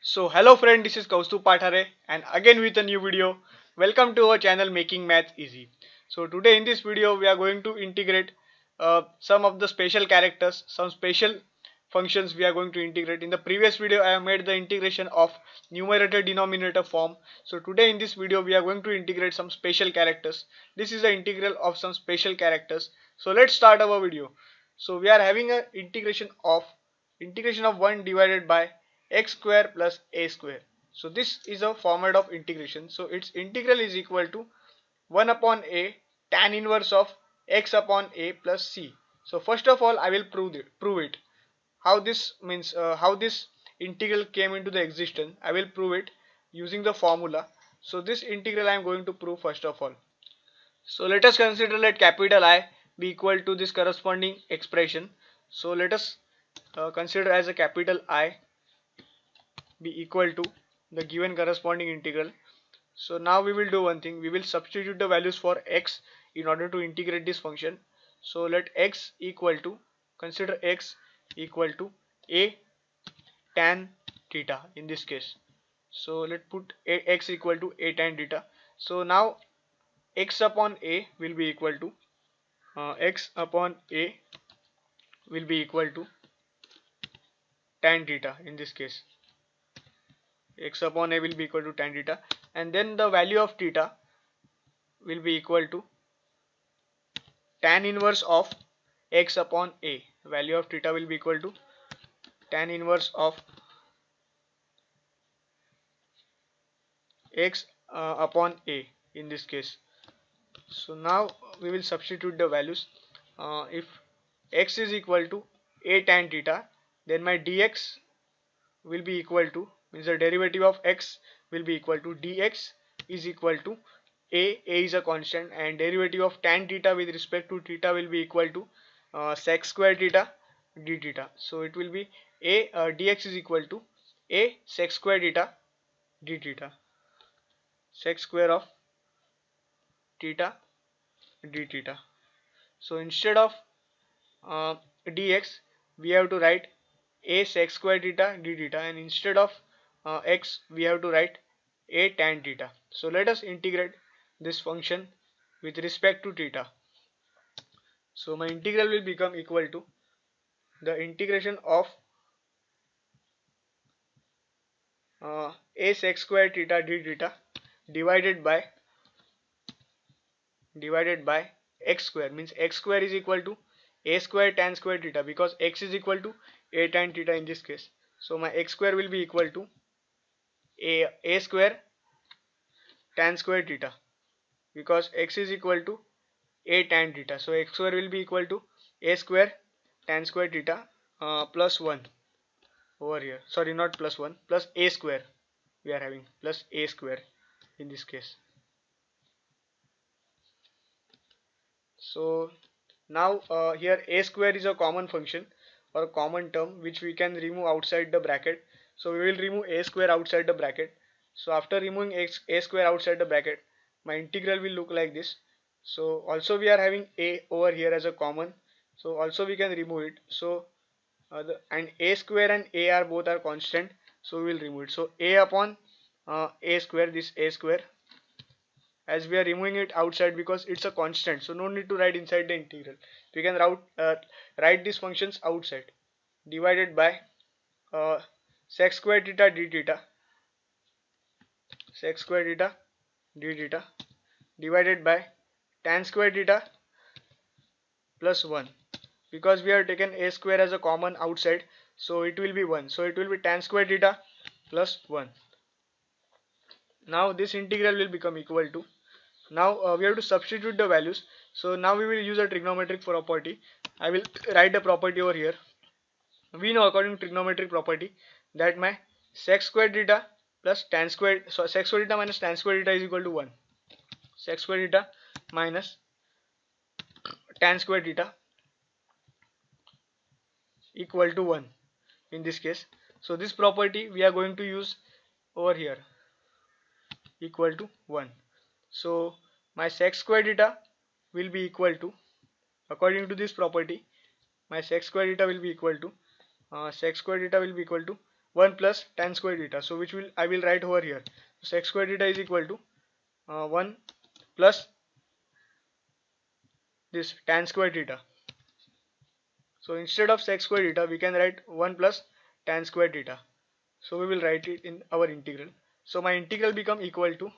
So hello friend, this is Kaustup Pathare and again with a new video. Welcome to our channel Making Math Easy. So today in this video we are going to integrate some of the special characters, some special functions we are going to integrate. In the previous video I have made the integration of numerator denominator form. So today in this video we are going to integrate some special characters. This is the integral of some special characters. So let's start our video. So we are having a integration of 1 divided by x square plus a square. So this is a format of integration. So its integral is equal to 1 upon a tan inverse of x upon a plus c. So first of all I will prove it. How this means how this integral came into the existence. I will prove it using the formula. So this integral I am going to prove first of all. So let us consider let capital I be equal to this corresponding expression. So let us consider as a capital I be equal to the given corresponding integral. So now we will do one thing, we will substitute the values for x in order to integrate this function. So let x equal to, consider x equal to a tan theta in this case. So let put x equal to a tan theta. So now x upon a will be equal to x upon a will be equal to tan theta in this case. X upon a will be equal to tan theta, and then the value of theta will be equal to tan inverse of x upon a. Value of theta will be equal to tan inverse of x upon a in this case. So now we will substitute the values. If x is equal to a tan theta, then my dx will be equal to, means the derivative of x will be equal to dx is equal to a is a constant, and derivative of tan theta with respect to theta will be equal to sec square theta d theta. So it will be a dx is equal to a sec square theta d theta, sec square of theta d theta. So instead of dx we have to write a sec square theta d theta, and instead of x we have to write a tan theta. So let us integrate this function with respect to theta. So my integral will become equal to the integration of a sec square theta d theta divided by x square, means x square is equal to a square tan square theta, because x is equal to a tan theta in this case. So my x square will be equal to a square tan square theta, because x is equal to a tan theta. So x square will be equal to a square tan square theta plus 1 over here. Sorry, not plus 1, plus a square. We are having plus a square in this case. So now here a square is a common function or a common term which we can remove outside the bracket. So we will remove a square outside the bracket. So after removing a square outside the bracket, my integral will look like this. So also we are having a over here as a common, so also we can remove it. So and a square and a are both are constant, so we will remove it. So a upon a square, this a square, as we are removing it outside because it's a constant, so no need to write inside the integral. We can write these functions outside, divided by sec square theta d theta, sec square theta d theta, divided by tan square theta plus 1, because we have taken a square as a common outside, so it will be 1, so it will be tan square theta plus 1. Now this integral will become equal to, now we have to substitute the values. So now we will use a trigonometric property. I will write the property over here. We know according to trigonometric property that my sec square theta plus tan square, so sec square theta minus tan square theta is equal to 1. Sec square theta minus tan square theta equal to 1 in this case. So this property we are going to use over here, equal to 1. So my sec square theta will be equal to, according to this property, my sec square theta will be equal to sec square theta will be equal to 1 plus tan square theta. So which will I will write over here. So sec square theta is equal to 1 plus this tan square theta. So instead of sec square theta, we can write 1 plus tan square theta. So we will write it in our integral. So my integral become equal to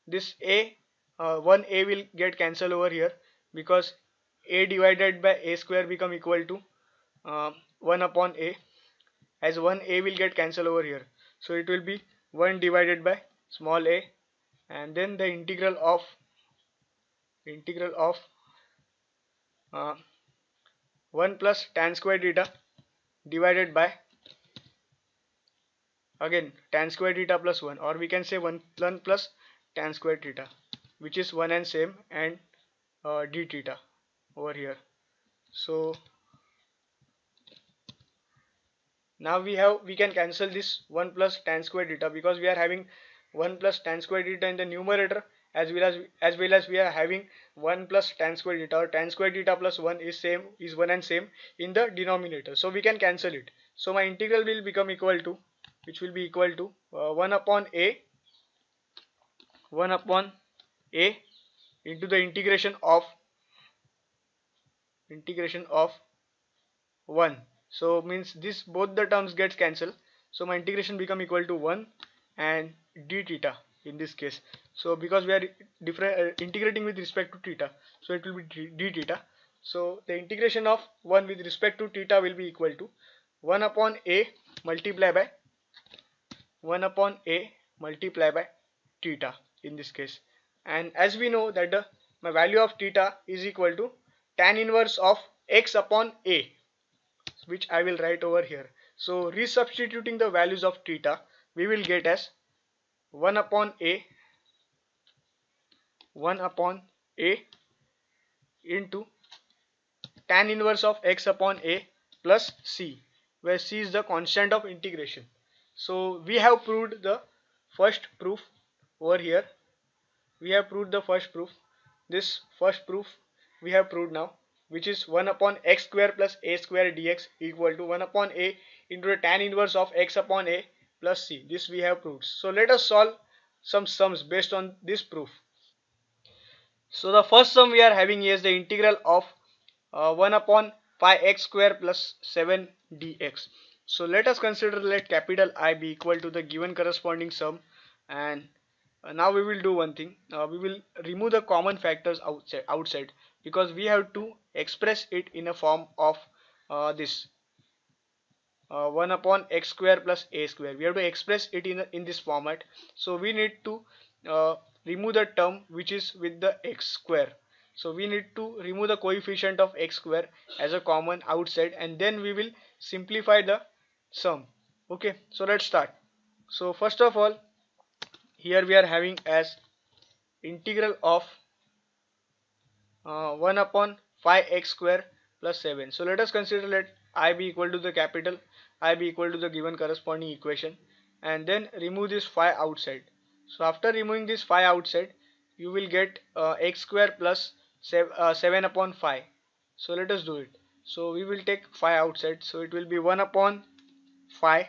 this a 1a will get cancelled over here, because a divided by a square become equal to 1 upon a, as 1a will get cancelled over here. So it will be 1 divided by small a, and then the integral of uh, 1 plus tan square theta divided by again tan square theta plus 1, or we can say 1 plus tan square theta, which is one and same, and d theta over here. So now we can cancel this 1 plus tan square theta, because we are having 1 plus tan square theta in the numerator, as well as we are having 1 plus tan square theta, or tan square theta plus 1 is one and same in the denominator. So we can cancel it. So my integral will become equal to, which will be equal to 1 upon a into the integration of 1. So means this both the terms gets cancelled. So my integration become equal to 1 and d theta in this case. So because we are integrating with respect to theta, so it will be d theta. So the integration of 1 with respect to theta will be equal to 1 upon a multiply by 1 upon a multiply by theta in this case. And as we know that my value of theta is equal to tan inverse of x upon a, which I will write over here. So resubstituting the values of theta, we will get as 1 upon a 1 upon a into tan inverse of x upon a plus c, where c is the constant of integration. So we have proved the first proof over here. We have proved the first proof. This first proof we have proved now, which is 1 upon x square plus a square dx equal to 1 upon a into the tan inverse of x upon a plus c. This we have proved. So let us solve some sums based on this proof. So the first sum we are having is the integral of 1 upon pi x square plus 7 dx. So let us consider, let capital I be equal to the given corresponding sum, and now we will do one thing. We will remove the common factors outside, because we have to express it in a form of this 1 upon x square plus a square. We have to express it in this format. So we need to remove the term which is with the x square. So we need to remove the coefficient of x square as a common outside, and then we will simplify the sum. Okay, so let's start. So first of all, here we are having as integral of 1 upon 5x square plus 7. So let us consider, let I be equal to the capital I be equal to the given corresponding equation, and then remove this 5 outside. So after removing this 5 outside, you will get x square plus 7 upon 5. So let us do it. So we will take 5 outside, so it will be 1 upon 5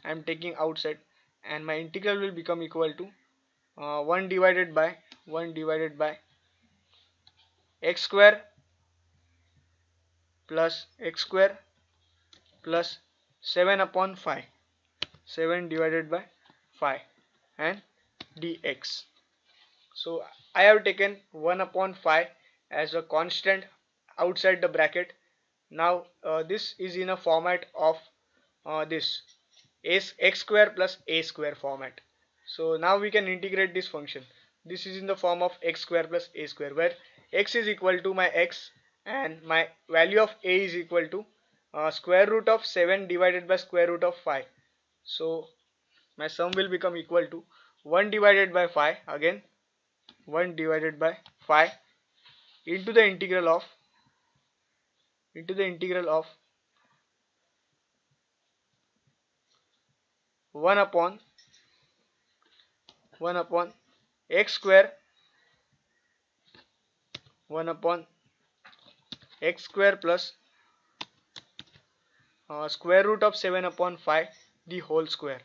I am taking outside, and my integral will become equal to 1 divided by x square plus 7 upon 5, 7 divided by 5, and dx. So I have taken 1 upon 5 as a constant outside the bracket. Now this is in a format of this x square plus a square format. So now we can integrate this function. This is in the form of x square plus a square, where x is equal to my x, and my value of a is equal to square root of 7 divided by square root of 5. So my sum will become equal to 1 divided by 5, again 1 divided by 5 into the integral of 1 upon x square 1 upon x square plus square root of 7 upon 5 the whole square,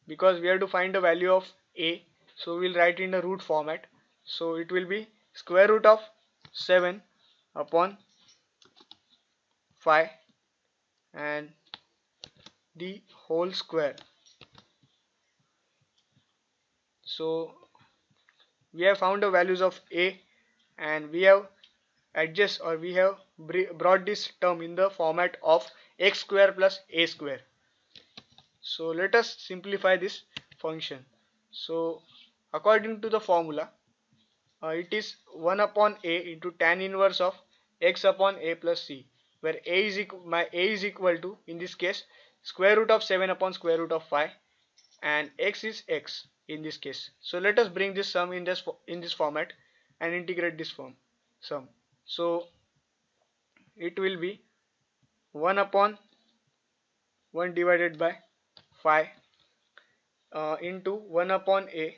because we have to find the value of a, so we'll write in the root format. So it will be square root of 7 upon 5 and the whole square. So we have found the values of a, and we have adjust, or we have brought this term in the format of x square plus a square. So let us simplify this function. So according to the formula, it is 1 upon a into tan inverse of x upon a plus c, where my a is equal to, in this case, square root of 7 upon square root of 5, and x is x in this case. So let us bring this sum in this format and integrate this sum. So it will be 1 upon 1 divided by 5 into 1 upon a,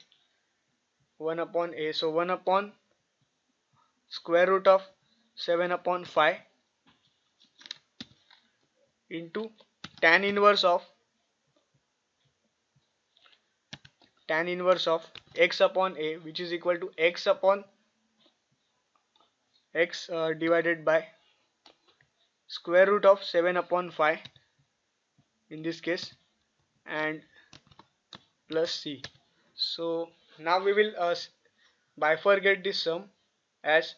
so 1 upon square root of 7 upon 5 into tan inverse of x upon a, which is equal to x upon x divided by square root of 7 upon 5 in this case, and plus c. So now we will bifurcate this sum, as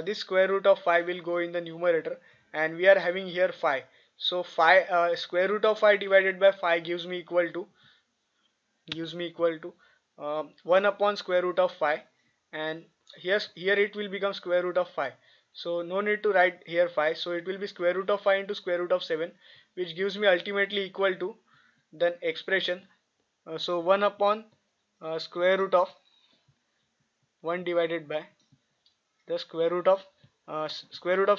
this square root of 5 will go in the numerator, and we are having here 5. So 5 square root of 5 divided by 5 gives me equal to 1 upon square root of 5, and here it will become square root of 5. So no need to write here 5, so it will be square root of 5 into square root of 7, which gives me ultimately equal to the expression. So 1 upon square root of 1 divided by the square root of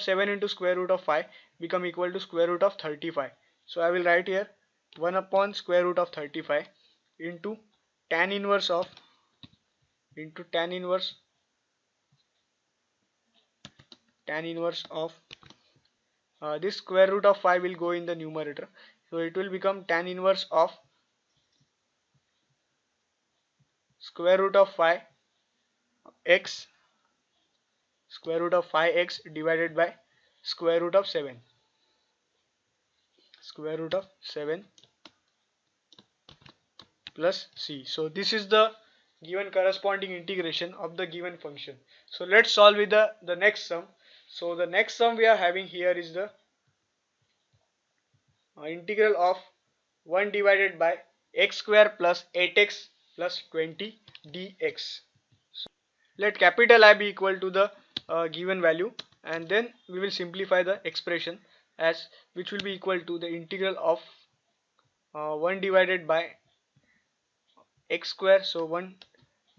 7 into square root of 5 become equal to square root of 35. So I will write here 1 upon square root of 35 into tan inverse of this square root of 5 will go in the numerator, so it will become tan inverse of square root of 5x divided by square root of 7 plus c. So this is the given corresponding integration of the given function. So let's solve with the next sum. So the next sum we are having here is the integral of 1 divided by x square plus 8x plus 20 dx. So let capital I be equal to the given value, and then we will simplify the expression, as which will be equal to the integral of 1 divided by x square, so 1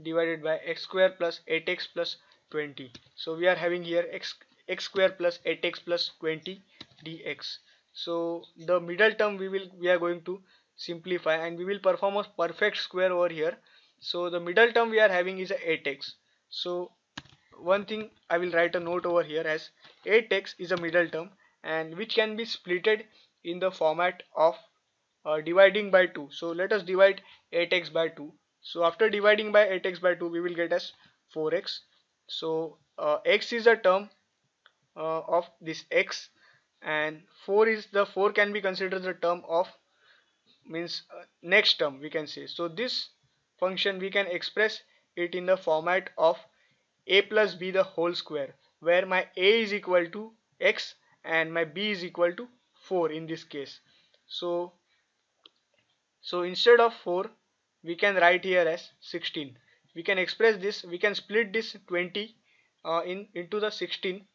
divided by x square plus 8x plus 20. So we are having here x square plus 8x plus 20 dx. So the middle term we are going to simplify, and we will perform a perfect square over here. So the middle term we are having is a 8x. So one thing I will write a note over here, as 8x is a middle term, and which can be splitted in the format of dividing by 2. So let us divide 8x by 2. So after dividing by 8x by 2, we will get as 4x. So x is a term of this x, and 4 can be considered the term of, means next term we can say. So this function we can express it in the format of a plus b the whole square, where my a is equal to x and my b is equal to 4 in this case. So instead of 4, we can write here as 16. We can express this, we can split this 20 into the 16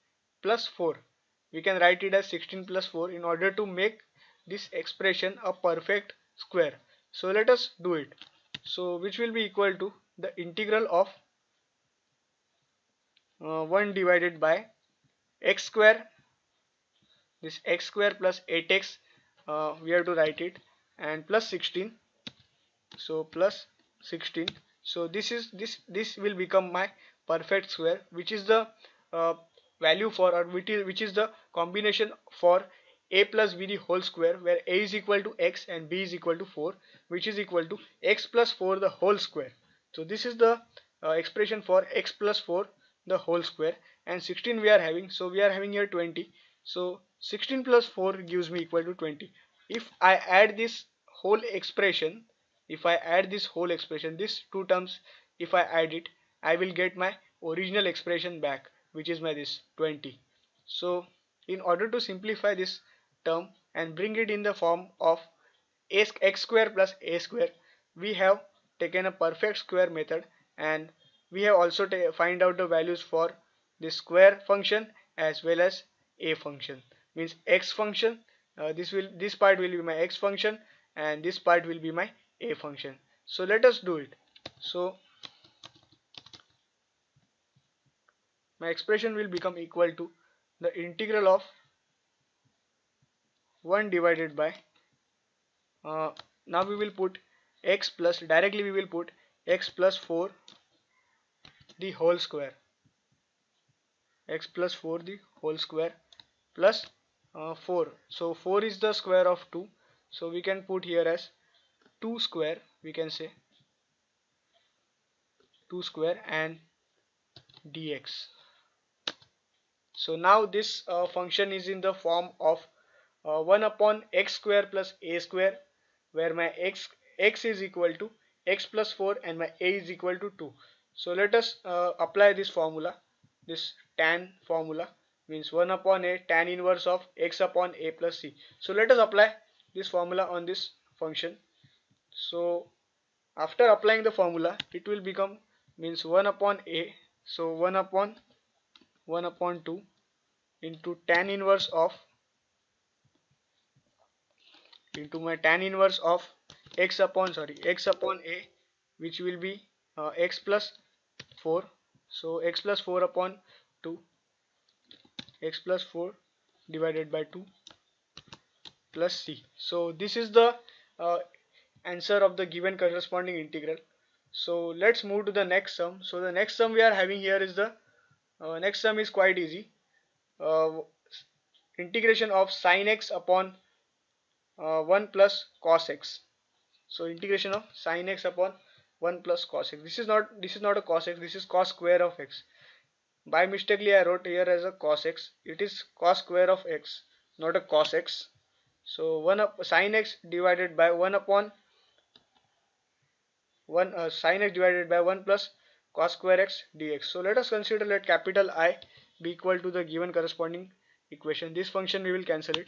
plus 4. We can write it as 16 plus 4 in order to make this expression a perfect square. So let us do it. So which will be equal to the integral of 1 divided by x square, this x square plus 8x, we have to write it, and plus 16. So plus 16. So this will become my perfect square, which is the value for, or which is the combination for a plus b the whole square, where a is equal to x and b is equal to 4, which is equal to x plus 4 the whole square. So this is the expression for x plus 4 the whole square, and 16 we are having, so we are having here 20. So 16 plus 4 gives me equal to 20. If I add this whole expression, these two terms, if I add it, I will get my original expression back, which is my this 20. So in order to simplify this term and bring it in the form of x square plus a square, we have taken a perfect square method, and we have also find out the values for the square function as well as a function, means x function. This part will be my x function and this part will be my a function. So let us do it. So my expression will become equal to the integral of 1 divided by now we will put x plus, directly we will put x plus 4 the whole square, x plus 4 the whole square plus 4. So 4 is the square of 2, so we can put here as 2 square, we can say 2 square and dx. So now this function is in the form of 1 upon x square plus a square, where my x is equal to x plus 4 and my a is equal to 2. So let us apply this formula, this tan formula, means 1 upon a tan inverse of x upon a plus c. So let us apply this formula on this function. So after applying the formula, it will become, means 1 upon a, so 1 upon 2 into tan inverse of, into my tan inverse of x upon a, which will be x plus 4. So x plus 4 upon 2, x plus 4 divided by 2 plus c. So this is the uh, answer of the given corresponding integral. So let's move to the next sum. So the next sum we are having here is the next sum is quite easy. Integration of sin x upon 1 plus cos x. So integration of sin x upon 1 plus cos x. This is not a cos x, this is cos square of x. By mistakenly I wrote here as a cos x. It is cos square of x, not a cos x. So 1 up sin x divided by 1 upon 1 sin x divided by 1 plus cos square x dx. So let us consider, let capital I be equal to the given corresponding equation. This function we will cancel it,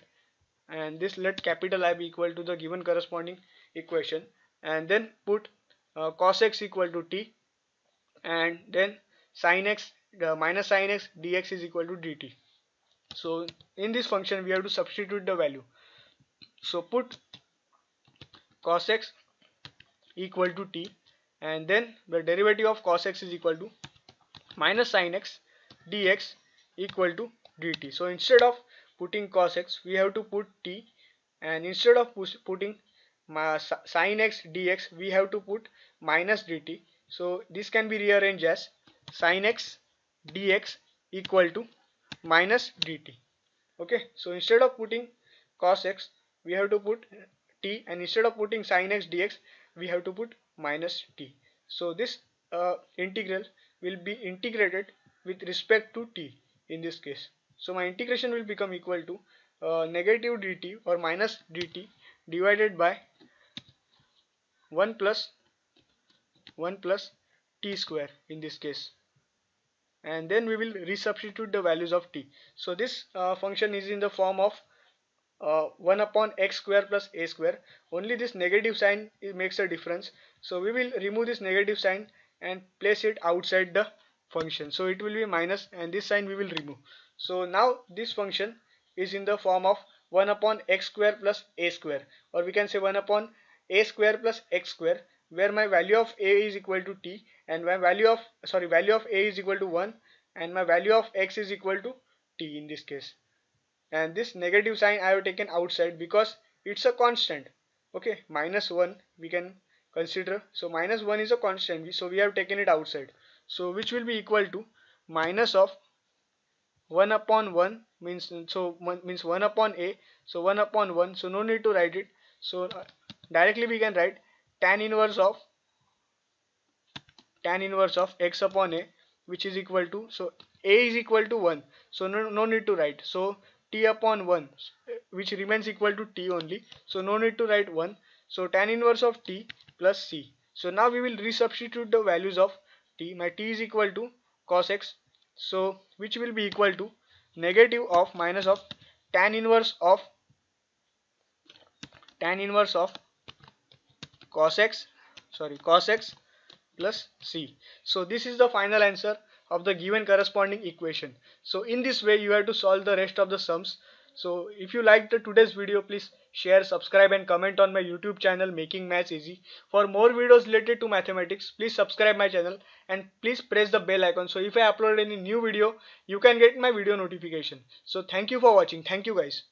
and this let capital I be equal to the given corresponding equation, and then put cos x equal to t, and then sin x minus sin x dx is equal to dt. So in this function we have to substitute the value. So put cos x equal to t, and then the derivative of cos x is equal to minus sin x dx equal to dt. So instead of putting cos x, we have to put t, and instead of putting sin x dx, we have to put minus dt. So this can be rearranged as sin x dx equal to minus dt. Okay, so instead of putting cos x, we have to put t, and instead of putting sin x dx, we have to put minus t. So this integral will be integrated with respect to t in this case. So my integration will become equal to negative dt or minus dt divided by 1 plus t square in this case, and then we will resubstitute the values of t. So this function is in the form of 1 upon x square plus a square. Only this negative sign makes a difference, so we will remove this negative sign and place it outside the function. So it will be minus, and this sign we will remove. So now this function is in the form of 1 upon x square plus a square, or we can say 1 upon a square plus x square, where my value of a is equal to t, and my value of a is equal to 1, and my value of x is equal to t in this case. And this negative sign I have taken outside because it's a constant. Okay, minus 1 we can consider. So minus 1 is a constant, so we have taken it outside. So which will be equal to minus of 1 upon 1 means, means 1 upon a, so 1 upon 1, so no need to write it. So directly we can write tan inverse of x upon a, which is equal to, so a is equal to 1, so no need to write. So t upon 1, which remains equal to t only, so no need to write 1. So tan inverse of t plus c. So now we will resubstitute the values of t. My t is equal to cos x, so which will be equal to negative of minus of tan inverse of cos x plus c. So this is the final answer of the given corresponding equation. So in this way you have to solve the rest of the sums. So if you liked today's video, please share, subscribe and comment on my YouTube channel Making Maths Easy. For more videos related to mathematics, please subscribe my channel and please press the bell icon. So if I upload any new video, you can get my video notification. So thank you for watching. Thank you guys.